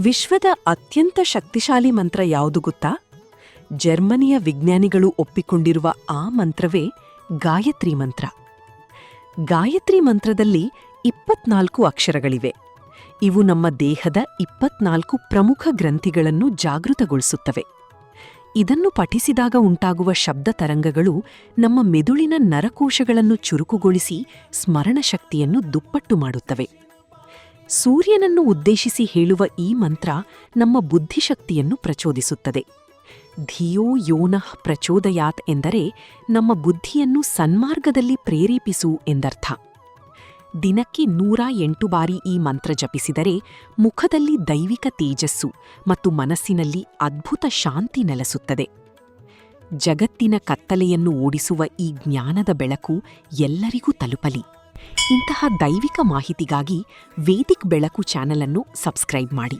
ವಿಶ್ವದ ಅತ್ಯಂತ ಶಕ್ತಿಶಾಲಿ ಮಂತ್ರ ಯಾವುದು ಗೊತ್ತಾ? ಜರ್ಮನಿಯ ವಿಜ್ಞಾನಿಗಳು ಒಪ್ಪಿಕೊಂಡಿರುವ ಆ ಮಂತ್ರವೇ ಗಾಯತ್ರಿ ಮಂತ್ರ. ಗಾಯತ್ರಿ ಮಂತ್ರದಲ್ಲಿ 24 ಅಕ್ಷರಗಳಿವೆ. ಇವು ನಮ್ಮ ದೇಹದ 24 ಪ್ರಮುಖ ಗ್ರಂಥಿಗಳನ್ನು ಜಾಗೃತಗೊಳಿಸುತ್ತವೆ. ಇದನ್ನು ಪಠಿಸಿದಾಗ ಉಂಟಾಗುವ ಶಬ್ದ ತರಂಗಗಳು ನಮ್ಮ ಮೆದುಳಿನ ನರಕೋಶಗಳನ್ನು ಚುರುಕುಗೊಳಿಸಿ ಸ್ಮರಣಶಕ್ತಿಯನ್ನು ದುಪ್ಪಟ್ಟು ಮಾಡುತ್ತವೆ. ಸೂರ್ಯನನ್ನು ಉದ್ದೇಶಿಸಿ ಹೇಳುವ ಈ ಮಂತ್ರ ನಮ್ಮ ಬುದ್ಧಿಶಕ್ತಿಯನ್ನು ಪ್ರಚೋದಿಸುತ್ತದೆ. ಧಿಯೋ ಯೋನಃ ಪ್ರಚೋದಯಾತ್ ಎಂದರೆ ನಮ್ಮ ಬುದ್ಧಿಯನ್ನು ಸನ್ಮಾರ್ಗದಲ್ಲಿ ಪ್ರೇರೇಪಿಸು ಎಂದರ್ಥ. ದಿನಕ್ಕೆ 108 ಬಾರಿ ಈ ಮಂತ್ರ ಜಪಿಸಿದರೆ ಮುಖದಲ್ಲಿ ದೈವಿಕ ತೇಜಸ್ಸು ಮತ್ತು ಮನಸ್ಸಿನಲ್ಲಿ ಅದ್ಭುತ ಶಾಂತಿ ನೆಲೆಸುತ್ತದೆ. ಜಗತ್ತಿನ ಕತ್ತಲೆಯನ್ನು ಓಡಿಸುವ ಈ ಜ್ಞಾನದ ಬೆಳಕು ಎಲ್ಲರಿಗೂ ತಲುಪಲಿ. ಇಂತಹ ದೈವಿಕ ಮಾಹಿತಿಗಾಗಿ ವೇದಿಕ್ ಬೆಳಕು ಚಾನಲ್ ಅನ್ನು ಸಬ್ಸ್ಕ್ರೈಬ್ ಮಾಡಿ.